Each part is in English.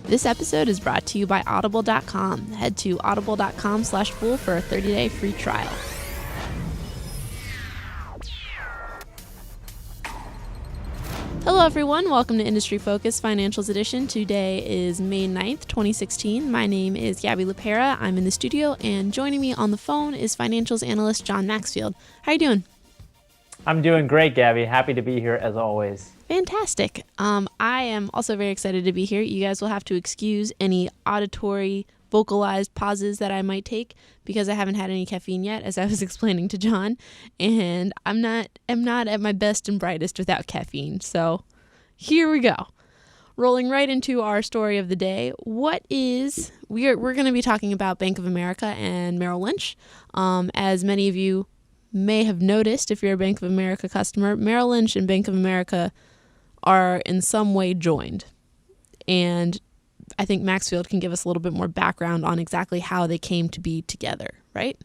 This episode is brought to you by Audible.com. Head to audible.com/fool for a 30-day free trial. Hello everyone, welcome to Industry Focus Financials Edition. Today is May 9th, 2016. My name is Gabby LaPera. I'm in the studio, and joining me on the phone is financials analyst John Maxfield. How are you doing? I'm doing great, Gabby. Happy to be here as always. Fantastic. I am also very excited to be here. You guys will have to excuse any auditory, vocalized pauses that I might take because I haven't had any caffeine yet, as I was explaining to John, and I'm not at my best and brightest without caffeine. So here we go. Rolling right into our story of the day. We're going to be talking about Bank of America and Merrill Lynch. As many of you may have noticed, if you're a Bank of America customer, Merrill Lynch and Bank of America are in some way joined. And I think Maxfield can give us a little bit more background on exactly how they came to be together, right?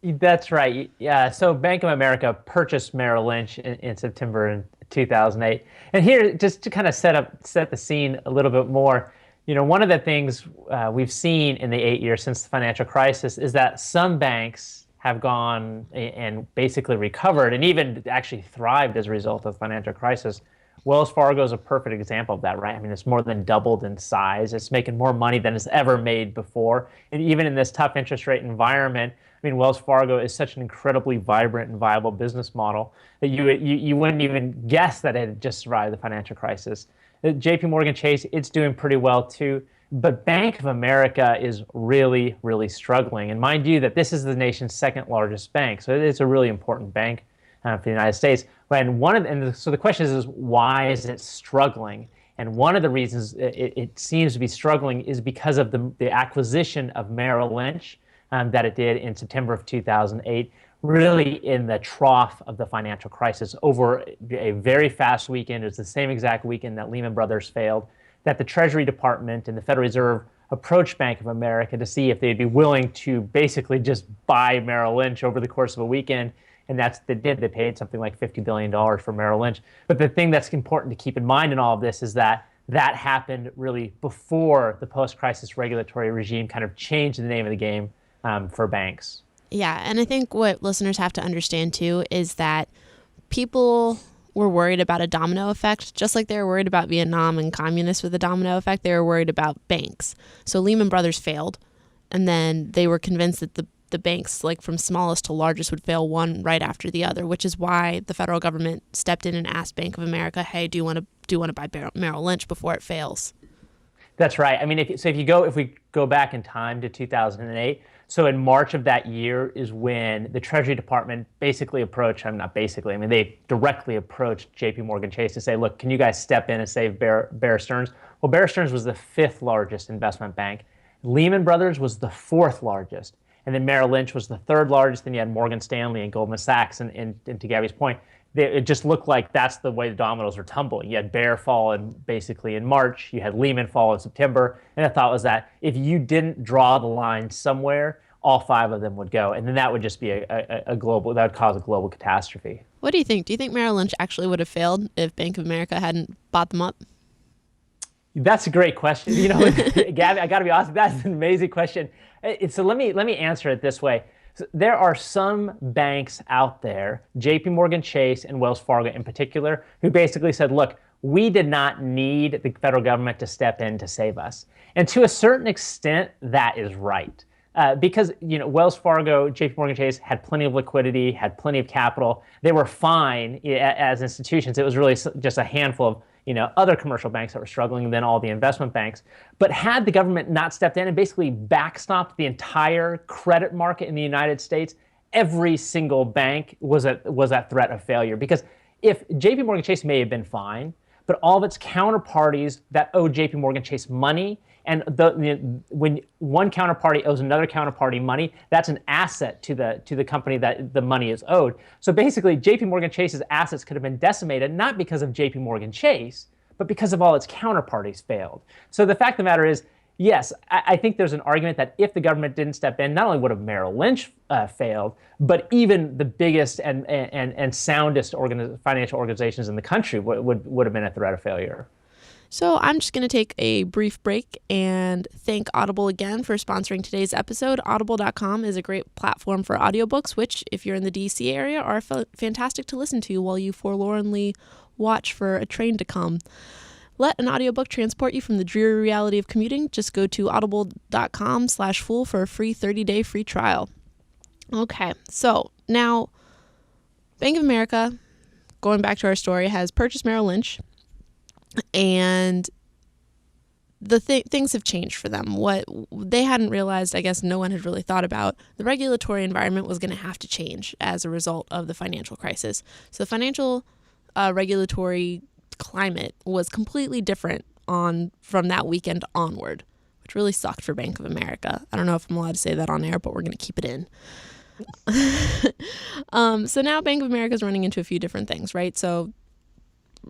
That's right. Yeah. So Bank of America purchased Merrill Lynch in September in 2008. And here, just to kind of set the scene a little bit more, one of the things we've seen in the 8 years since the financial crisis is that some banks have gone and basically recovered and even actually thrived as a result of the financial crisis. Wells Fargo is a perfect example of that, right? I mean, it's more than doubled in size. It's making more money than it's ever made before. And even in this tough interest rate environment, I mean, Wells Fargo is such an incredibly vibrant and viable business model that you wouldn't even guess that it had just survived the financial crisis. JP Morgan Chase, it's doing pretty well too. But Bank of America is really, really struggling. And mind you that this is the nation's second largest bank. So it's a really important bank for the United States. So the question is why is it struggling? And one of the reasons it seems to be struggling is because of the acquisition of Merrill Lynch that it did in September of 2008, really in the trough of the financial crisis over a very fast weekend. It was the same exact weekend that Lehman Brothers failed, that the Treasury Department and the Federal Reserve approached Bank of America to see if they'd be willing to basically just buy Merrill Lynch over the course of a weekend. And that's what they did. They paid something like $50 billion for Merrill Lynch. But the thing that's important to keep in mind in all of this is that happened really before the post-crisis regulatory regime kind of changed the name of the game for banks. Yeah, and I think what listeners have to understand too is that people were worried about a domino effect, just like they were worried about Vietnam and communists with a domino effect. They were worried about banks. So Lehman Brothers failed, and then they were convinced that the banks, like from smallest to largest, would fail one right after the other, which is why the federal government stepped in and asked Bank of America, "Hey, do you want to buy Merrill Lynch before it fails?" That's right. I mean, if we go back in time to 2008, so in March of that year is when the Treasury Department basically approached, they directly approached JP Morgan Chase to say, look, can you guys step in and save Bear Stearns? Well, Bear Stearns was the fifth largest investment bank. Lehman Brothers was the fourth largest. And then Merrill Lynch was the third largest. Then you had Morgan Stanley and Goldman Sachs. And to Gabby's point, it just looked like that's the way the dominoes were tumbling. You had Bear fall basically in March. You had Lehman fall in September. And the thought was that if you didn't draw the line somewhere, all five of them would go. And then that would just be that would cause a global catastrophe. What do you think? Do you think Merrill Lynch actually would have failed if Bank of America hadn't bought them up? That's a great question. Gabby, I got to be honest, that's an amazing question. So let me answer it this way. So there are some banks out there, JP Morgan Chase and Wells Fargo in particular, who basically said, look, we did not need the federal government to step in to save us. And to a certain extent, that is right. Because Wells Fargo, JP Morgan Chase had plenty of liquidity, had plenty of capital. They were fine as institutions. It was really just a handful of other commercial banks that were struggling, and then all the investment banks. But had the government not stepped in and basically backstopped the entire credit market in the United States, every single bank was at threat of failure. Because if JP Morgan Chase may have been fine, but all of its counterparties that owed JP Morgan Chase money, and when one counterparty owes another counterparty money, that's an asset to the company that the money is owed. So basically, JP Morgan Chase's assets could have been decimated, not because of JP Morgan Chase, but because of all its counterparties failed. So the fact of the matter is, yes, I think there's an argument that if the government didn't step in, not only would have Merrill Lynch failed, but even the biggest and soundest financial organizations in the country would have been a threat of failure. So I'm just going to take a brief break and thank Audible again for sponsoring today's episode. Audible.com is a great platform for audiobooks, which, if you're in the DC area, are fantastic to listen to while you forlornly watch for a train to come. Let an audiobook transport you from the dreary reality of commuting. Just go to audible.com/fool for a free 30-day free trial. Okay, so now Bank of America, going back to our story, has purchased Merrill Lynch, and the things have changed for them. What they hadn't realized, I guess no one had really thought about, the regulatory environment was going to have to change as a result of the financial crisis. So the financial regulatory climate was completely different from that weekend onward, which really sucked for Bank of America. I don't know if I'm allowed to say that on air, but we're going to keep it in. So now Bank of America is running into a few different things, right? So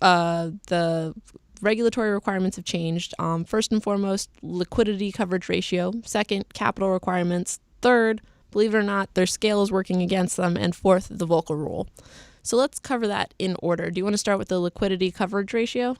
the regulatory requirements have changed. First and foremost, liquidity coverage ratio. Second, capital requirements. Third, believe it or not, their scale is working against them. And fourth, the Volcker rule. So let's cover that in order. Do you want to start with the liquidity coverage ratio?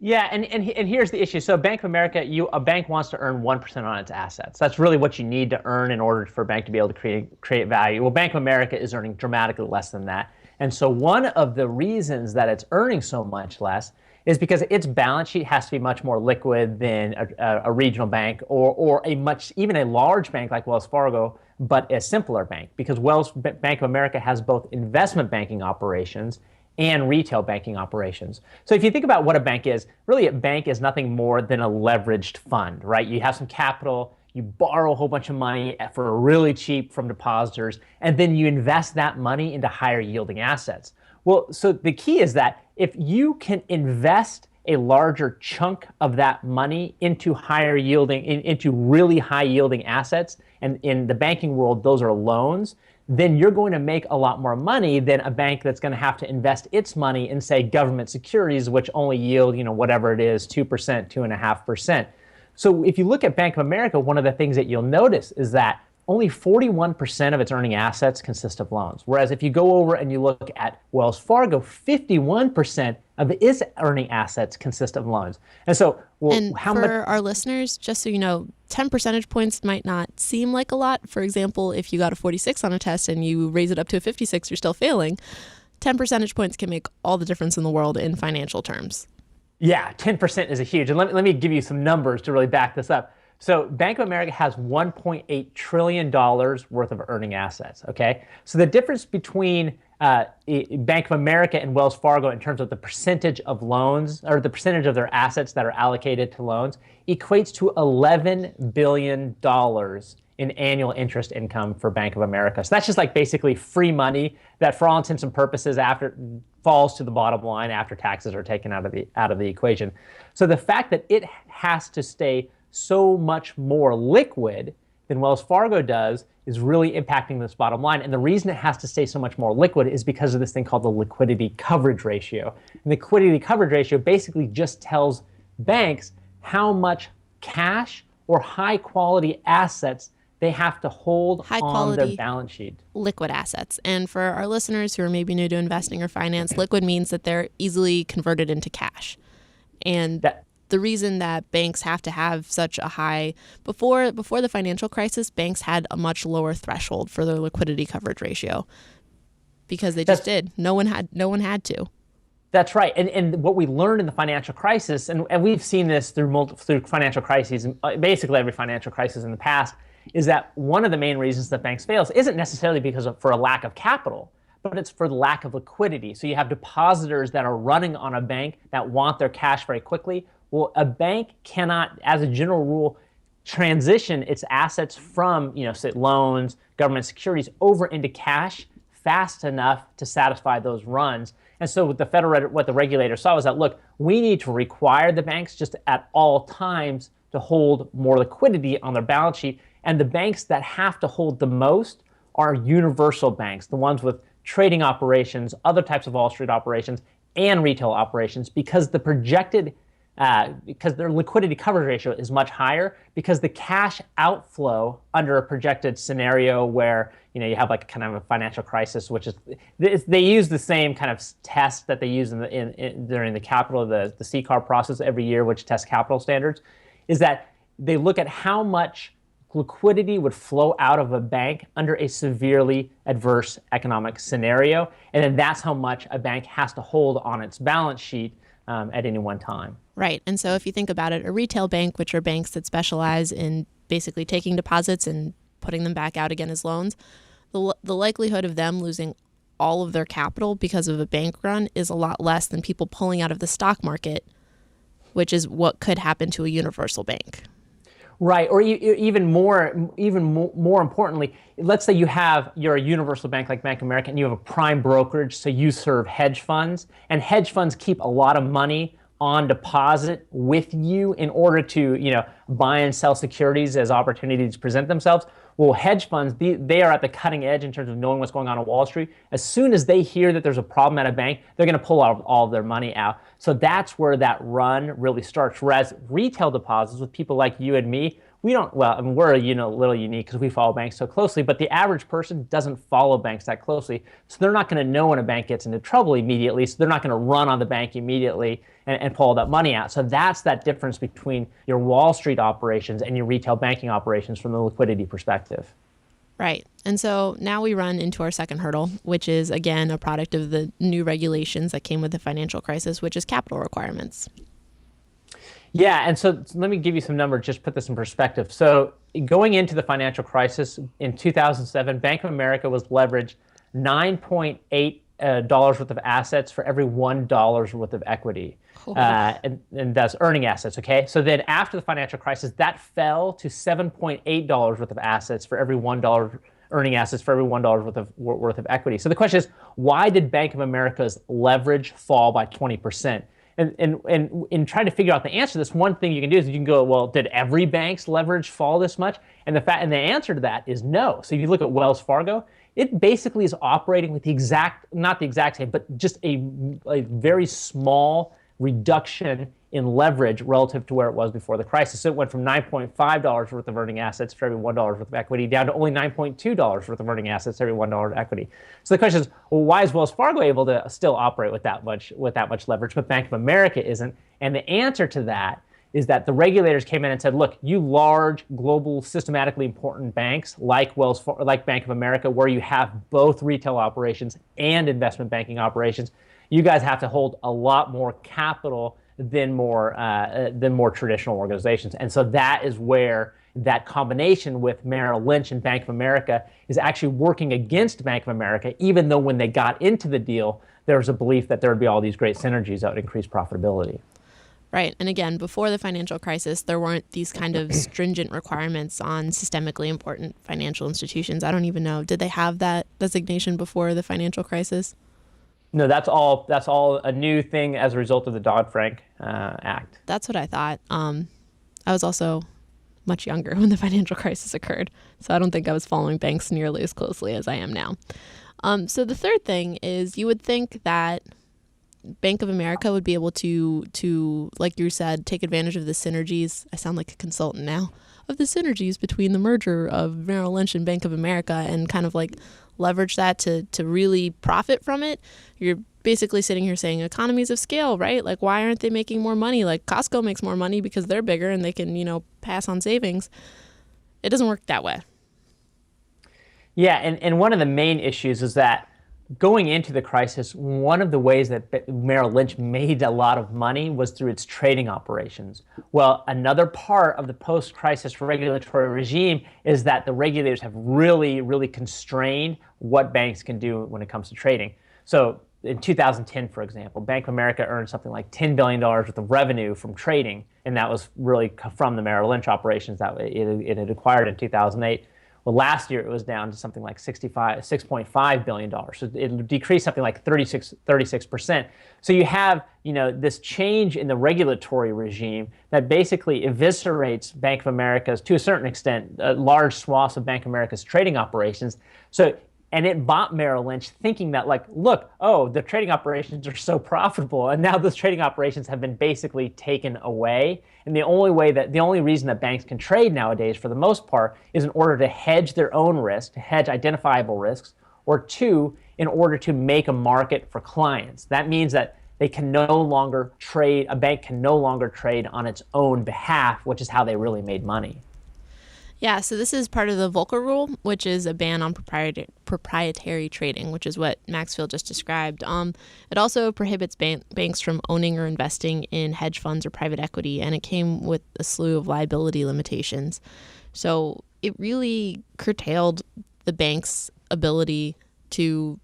Yeah, and here's the issue. So Bank of America, a bank wants to earn 1% on its assets. That's really what you need to earn in order for a bank to be able to create value. Well, Bank of America is earning dramatically less than that. And so one of the reasons that it's earning so much less is because its balance sheet has to be much more liquid than a regional bank or even a large bank like Wells Fargo, but a simpler bank, because Bank of America has both investment banking operations and retail banking operations. So if you think about what a bank is, really a bank is nothing more than a leveraged fund, right? You have some capital, you borrow a whole bunch of money for really cheap from depositors, and then you invest that money into higher yielding assets. Well, so the key is that if you can invest a larger chunk of that money into into really high yielding assets, and in the banking world, those are loans, then you're going to make a lot more money than a bank that's going to have to invest its money in, say, government securities, which only yield, whatever it is, 2%, 2.5%. So if you look at Bank of America, one of the things that you'll notice is that only 41% of its earning assets consist of loans. Whereas if you go over and you look at Wells Fargo, 51% of its earning assets consist of loans. And so, our listeners, just so you know, 10 percentage points might not seem like a lot. For example, if you got a 46 on a test and you raise it up to a 56, you're still failing. 10 percentage points can make all the difference in the world in financial terms. Yeah, 10% is a huge. And let me give you some numbers to really back this up. So Bank of America has $1.8 trillion worth of earning assets, okay? So the difference between Bank of America and Wells Fargo in terms of the percentage of loans, or the percentage of their assets that are allocated to loans, equates to $11 billion in annual interest income for Bank of America. So that's just like basically free money that, for all intents and purposes, falls to the bottom line after taxes are taken out of the equation. So the fact that it has to stay so much more liquid than Wells Fargo does is really impacting this bottom line. And the reason it has to stay so much more liquid is because of this thing called the liquidity coverage ratio. And the liquidity coverage ratio basically just tells banks how much cash or high quality assets they have to hold on their balance sheet. Liquid assets. And for our listeners who are maybe new to investing or finance, liquid means that they're easily converted into cash. And the reason that banks have to have such a high, before the financial crisis, banks had a much lower threshold for their liquidity coverage ratio because they just did. No one had to. That's right. And what we learned in the financial crisis, and we've seen this through financial crises, basically every financial crisis in the past, is that one of the main reasons that banks fail isn't necessarily for a lack of capital, but it's for the lack of liquidity. So you have depositors that are running on a bank that want their cash very quickly. Well, a bank cannot, as a general rule, transition its assets from, say, loans, government securities over into cash fast enough to satisfy those runs. And so what the regulator saw was that, look, we need to require the banks just at all times to hold more liquidity on their balance sheet. And the banks that have to hold the most are universal banks, the ones with trading operations, other types of Wall Street operations, and retail operations, because the projected because their liquidity coverage ratio is much higher because the cash outflow under a projected scenario where you have like kind of a financial crisis, which is they use the same kind of test that they use during the capital the CCAR process every year, which tests capital standards, is that they look at how much liquidity would flow out of a bank under a severely adverse economic scenario, and then that's how much a bank has to hold on its balance sheet at any one time. Right. And so if you think about it, a retail bank, which are banks that specialize in basically taking deposits and putting them back out again as loans, the likelihood of them losing all of their capital because of a bank run is a lot less than people pulling out of the stock market, which is what could happen to a universal bank. Right, or even more importantly, let's say you're a universal bank like Bank of America, and you have a prime brokerage, so you serve hedge funds, and hedge funds keep a lot of money on deposit with you in order to buy and sell securities as opportunities present themselves. Well, hedge funds, they are at the cutting edge in terms of knowing what's going on Wall Street. As soon as they hear that there's a problem at a bank, they're going to pull all of their money out. So that's where that run really starts. Whereas retail deposits with people like you and me, we don't, well, I mean, we're a little unique because we follow banks so closely, but the average person doesn't follow banks that closely. So they're not going to know when a bank gets into trouble immediately. So they're not going to run on the bank immediately and pull all that money out. So that's that difference between your Wall Street operations and your retail banking operations from the liquidity perspective. Right. And so now we run into our second hurdle, which is, again, a product of the new regulations that came with the financial crisis, which is capital requirements. Yeah, and so let me give you some numbers, just put this in perspective. So going into the financial crisis in 2007, Bank of America was leveraged $9.8 worth of assets for every $1 worth of equity. And that's earning assets, okay? So then after the financial crisis, that fell to $7.8 worth of assets for every $1 earning assets for every $1 worth of equity. So the question is, why did Bank of America's leverage fall by 20%? And in trying to figure out the answer to this, one thing you can do is you can go, well, did every bank's leverage fall this much? And the answer to that is no. So if you look at Wells Fargo, it basically is operating with not the exact same, but just a very small reduction in leverage relative to where it was before the crisis. So it went from $9.5 worth of earning assets for every $1 worth of equity down to only $9.2 worth of earning assets every $1 of equity. So the question is, well, why is Wells Fargo able to still operate with that much leverage, but Bank of America isn't? And the answer to that is that the regulators came in and said, look, you large, global, systematically important banks like Bank of America, where you have both retail operations and investment banking operations, you guys have to hold a lot more capital than more traditional organizations. And so that is where that combination with Merrill Lynch and Bank of America is actually working against Bank of America, even though when they got into the deal, there was a belief that there would be all these great synergies that would increase profitability. Right. And again, before the financial crisis, there weren't these kind of stringent requirements on systemically important financial institutions. I don't even know. Did they have that designation before the financial crisis? No, that's all a new thing as a result of the Dodd-Frank Act. That's what I thought. I was also much younger when the financial crisis occurred, so I don't think I was following banks nearly as closely as I am now. So the third thing is, you would think that Bank of America would be able to, like you said, take advantage of the synergies. I sound like a consultant now. Of the synergies between the merger of Merrill Lynch and Bank of America, and kind of like leverage that to really profit from it. You're basically sitting here saying economies of scale, right? Like, why aren't they making more money? Like, Costco makes more money because they're bigger and they can, pass on savings. It doesn't work that way. Yeah, and one of the main issues is that going into the crisis, one of the ways that Merrill Lynch made a lot of money was through its trading operations. Well, another part of the post-crisis regulatory regime is that the regulators have really, really constrained what banks can do when it comes to trading. So in 2010, for example, Bank of America earned something like $10 billion worth of revenue from trading, and that was really from the Merrill Lynch operations that it had acquired in 2008. Well, last year it was down to something like $6.5 billion. So it decreased something like 36%. So you have, this change in the regulatory regime that basically eviscerates Bank of America's, to a certain extent, large swaths of Bank of America's trading operations. So and it bought Merrill Lynch thinking that like, look, oh, the trading operations are so profitable. And now those trading operations have been basically taken away. And the only reason that banks can trade nowadays for the most part is in order to hedge their own risk, to hedge identifiable risks, or two, in order to make a market for clients. That means that they can no longer trade, a bank can no longer trade on its own behalf, which is how they really made money. Yeah, so this is part of the Volcker Rule, which is a ban on proprietary trading, which is what Maxfield just described. It also prohibits banks from owning or investing in hedge funds or private equity, and it came with a slew of liability limitations. So it really curtailed the bank's ability to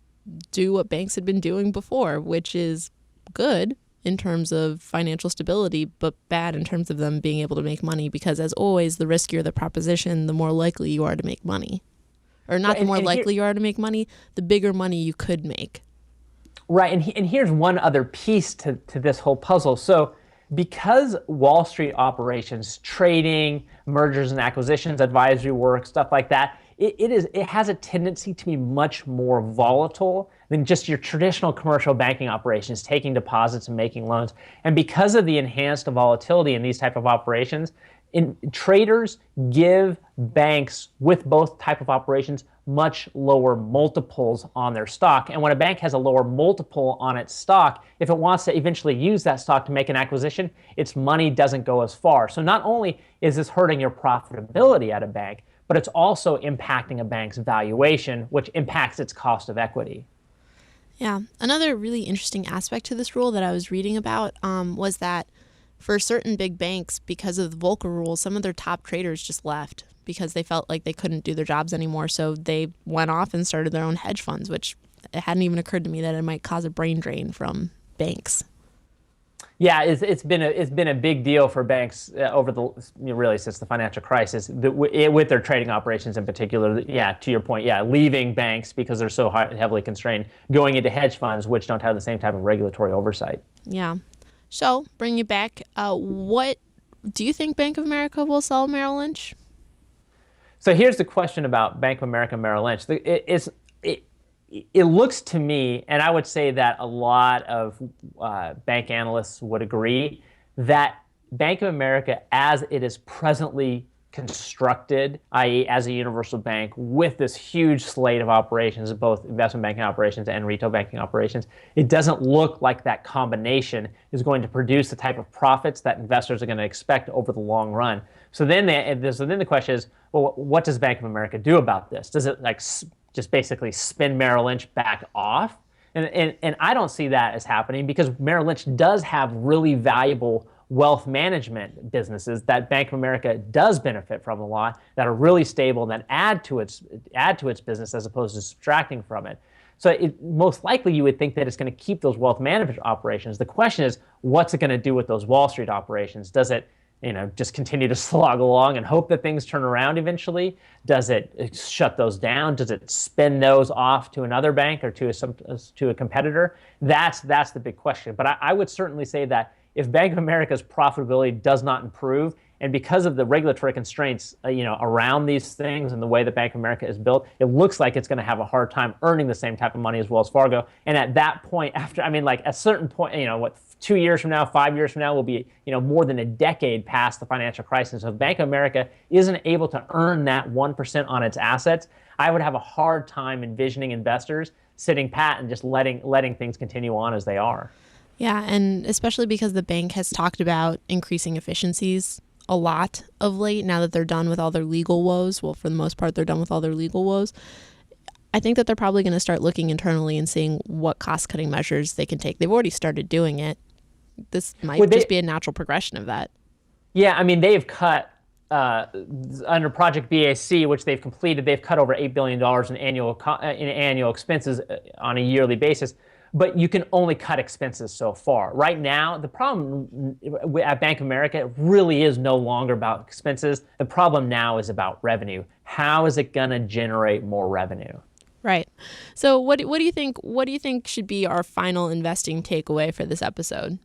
do what banks had been doing before, which is good in terms of financial stability, but bad in terms of them being able to make money, because as always, the riskier the proposition, the more likely you are to make money. Or not the more likely you are to make money, the bigger money you could make. Right, and here's one other piece to this whole puzzle. So because Wall Street operations, trading, mergers and acquisitions, advisory work, stuff like that, it has a tendency to be much more volatile than just your traditional commercial banking operations, taking deposits and making loans. And because of the enhanced volatility in these type of operations, traders give banks with both type of operations much lower multiples on their stock. And when a bank has a lower multiple on its stock, if it wants to eventually use that stock to make an acquisition, its money doesn't go as far. So not only is this hurting your profitability at a bank, but it's also impacting a bank's valuation, which impacts its cost of equity. Yeah. Another really interesting aspect to this rule that I was reading about was that for certain big banks, because of the Volcker Rule, some of their top traders just left because they felt like they couldn't do their jobs anymore. So they went off and started their own hedge funds, which it hadn't even occurred to me that it might cause a brain drain from banks. Yeah, it's been a big deal for banks over really since the financial crisis with their trading operations in particular. Yeah, to your point, yeah, leaving banks because they're so heavily constrained, going into hedge funds which don't have the same type of regulatory oversight. Yeah. So, bring you back. What do you think Bank of America will sell Merrill Lynch? So here's the question about Bank of America Merrill Lynch. It looks to me, and I would say that a lot of bank analysts would agree, that Bank of America, as it is presently constructed, i.e. as a universal bank with this huge slate of operations, both investment banking operations and retail banking operations, it doesn't look like that combination is going to produce the type of profits that investors are going to expect over the long run. So then the question is, well, what does Bank of America do about this? Does it just basically spin Merrill Lynch back off? And I don't see that as happening, because Merrill Lynch does have really valuable wealth management businesses that Bank of America does benefit from a lot, that are really stable, that add to its business as opposed to subtracting from it. So most likely you would think that it's going to keep those wealth management operations. The question is, what's it going to do with those Wall Street operations? Does it just continue to slog along and hope that things turn around eventually? Does it shut those down? Does it spin those off to another bank or to a competitor? That's the big question. But I would certainly say that if Bank of America's profitability does not improve, and because of the regulatory constraints around these things and the way that Bank of America is built, it looks like it's going to have a hard time earning the same type of money as Wells Fargo. And at that point, at a certain point, 2 years from now, 5 years from now, will be more than a decade past the financial crisis. So if Bank of America isn't able to earn that 1% on its assets, I would have a hard time envisioning investors sitting pat and just letting things continue on as they are. Yeah, and especially because the bank has talked about increasing efficiencies a lot of late, now that they're done with all their legal woes. Well, for the most part, they're done with all their legal woes. I think that they're probably going to start looking internally and seeing what cost-cutting measures they can take. They've already started doing it. This might just be a natural progression of that. Yeah, they've cut, under Project BAC, which they've completed, they've cut over $8 billion in annual expenses on a yearly basis. But you can only cut expenses so far. Right now, the problem at Bank of America really is no longer about expenses. The problem now is about revenue. How is it going to generate more revenue? Right. So what do you think? What do you think should be our final investing takeaway for this episode?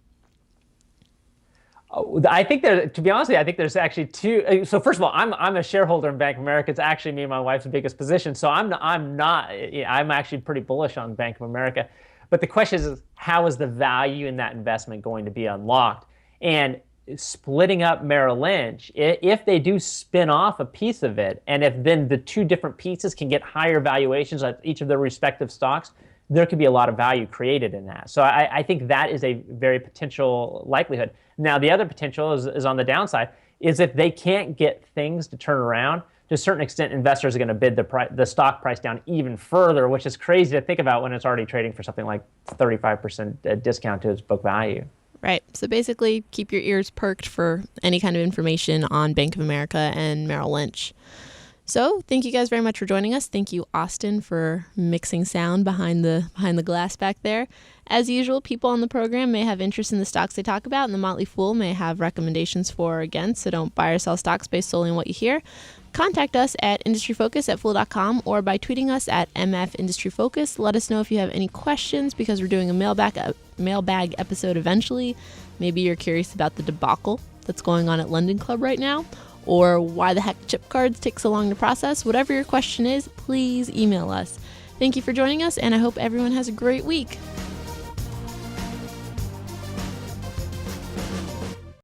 I think to be honest with you, I think there's actually two. So first of all, I'm a shareholder in Bank of America. It's actually me and my wife's biggest position. So I'm actually pretty bullish on Bank of America. But the question is how is the value in that investment going to be unlocked? And splitting up Merrill Lynch, if they do spin off a piece of it, and if then the two different pieces can get higher valuations at each of their respective stocks, there could be a lot of value created in that. So I think that is a very potential likelihood. Now, the other potential is on the downside, is if they can't get things to turn around, to a certain extent, investors are going to bid the stock price down even further, which is crazy to think about when it's already trading for something like 35% discount to its book value. Right. So basically, keep your ears perked for any kind of information on Bank of America and Merrill Lynch. So thank you guys very much for joining us. Thank you, Austin, for mixing sound behind the glass back there. As usual, people on the program may have interest in the stocks they talk about, and the Motley Fool may have recommendations for or against, so don't buy or sell stocks based solely on what you hear. Contact us at industryfocus@fool.com or by tweeting us at MFIndustryFocus. Let us know if you have any questions because we're doing a mailbag episode eventually. Maybe you're curious about the debacle that's going on at London Club right now, or why the heck chip cards take so long to process. Whatever your question is, please email us. Thank you for joining us, and I hope everyone has a great week.